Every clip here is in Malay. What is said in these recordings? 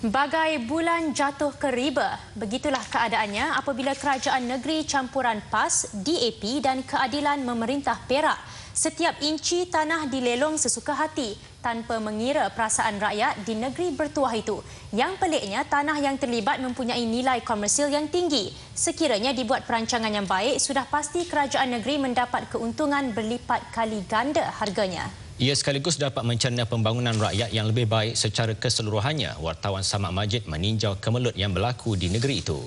Bagai bulan jatuh ke riba, begitulah keadaannya apabila Kerajaan Negeri Campuran PAS, DAP dan Keadilan memerintah Perak. Setiap inci tanah dilelong sesuka hati tanpa mengira perasaan rakyat di negeri bertuah itu. Yang peliknya, tanah yang terlibat mempunyai nilai komersial yang tinggi. Sekiranya dibuat perancangan yang baik, sudah pasti kerajaan negeri mendapat keuntungan berlipat kali ganda harganya. Ia sekaligus dapat mencerna pembangunan rakyat yang lebih baik secara keseluruhannya. Wartawan Samad Majid meninjau kemelut yang berlaku di negeri itu.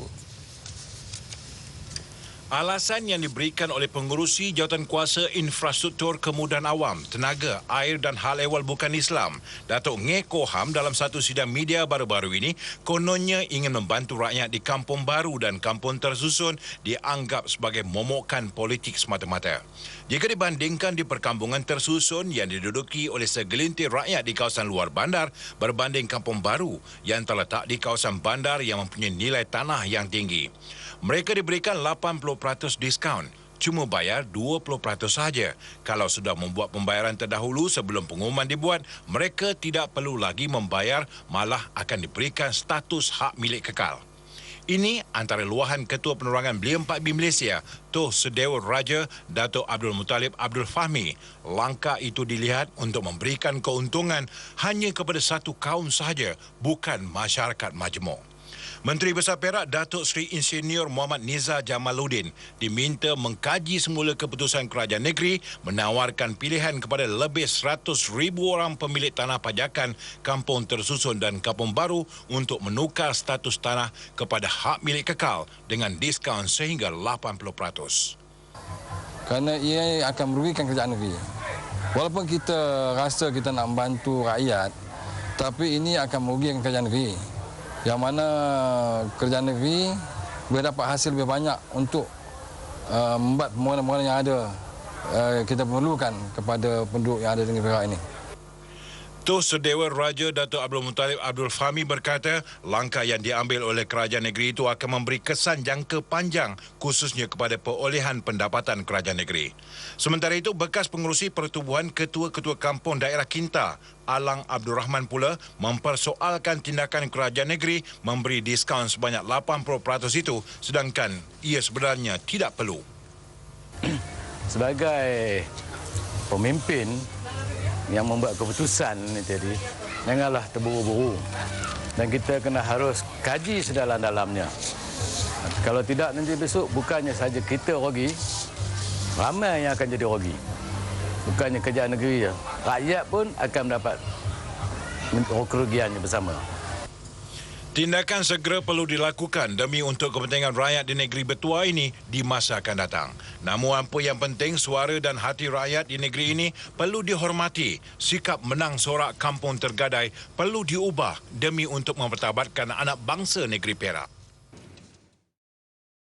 Alasan yang diberikan oleh pengurusi Jawatankuasa Infrastruktur Kemudahan Awam, Tenaga, Air dan Hal Ehwal Bukan Islam, Datuk Ngeh Koham dalam satu sidang media baru-baru ini, kononnya ingin membantu rakyat di Kampung Baru dan Kampung Tersusun dianggap sebagai momokan politik semata-mata. Jika dibandingkan di perkampungan tersusun yang diduduki oleh segelintir rakyat di kawasan luar bandar berbanding Kampung Baru yang terletak di kawasan bandar yang mempunyai nilai tanah yang tinggi. Mereka diberikan 80% diskaun, cuma bayar 20% sahaja. Kalau sudah membuat pembayaran terdahulu sebelum pengumuman dibuat, mereka tidak perlu lagi membayar, malah akan diberikan status hak milik kekal. Ini antara luahan Ketua Penerangan Belia 4B Malaysia, Tuh Sedewa Raja Datuk Abdul Muttalib Abdul Fahmi. Langkah itu dilihat untuk memberikan keuntungan hanya kepada satu kaum sahaja, bukan masyarakat majmuk. Menteri Besar Perak Datuk Seri Insinyur Muhammad Nizar Jamaluddin diminta mengkaji semula keputusan kerajaan negeri menawarkan pilihan kepada lebih 100,000 orang pemilik tanah pajakan Kampung Tersusun dan Kampung Baru untuk menukar status tanah kepada hak milik kekal dengan diskaun sehingga 80%. Kerana ia akan merugikan kerajaan negeri. Walaupun kita rasa kita nak membantu rakyat, tapi ini akan merugikan kerajaan negeri. Yang mana kerajaan negeri boleh dapat hasil lebih banyak untuk membuat pembangunan-pembangunan yang ada kita perlukan kepada penduduk yang ada di negeri Perak ini. Tuh Sedewa Raja Datuk Abdul Muttalib Abdul Fahmi berkata, langkah yang diambil oleh kerajaan negeri itu akan memberi kesan jangka panjang khususnya kepada perolehan pendapatan kerajaan negeri. Sementara itu, bekas pengerusi Pertubuhan Ketua-Ketua Kampung Daerah Kinta, Alang Abdul Rahman pula mempersoalkan tindakan kerajaan negeri memberi diskaun sebanyak 80% itu sedangkan ia sebenarnya tidak perlu. Sebagai pemimpin yang membuat keputusan ini tadi, janganlah terburu-buru dan kita kena harus kaji sedalam-dalamnya. Kalau tidak, nanti besok bukannya saja kita rugi, ramai yang akan jadi rugi. Bukannya kerajaan negeri, rakyat pun akan mendapat kerugiannya bersama. Tindakan segera perlu dilakukan demi untuk kepentingan rakyat di negeri bertuah ini di masa akan datang. Namun apa yang penting, suara dan hati rakyat di negeri ini perlu dihormati. Sikap menang sorak kampung tergadai perlu diubah demi untuk mempertabatkan anak bangsa negeri Perak.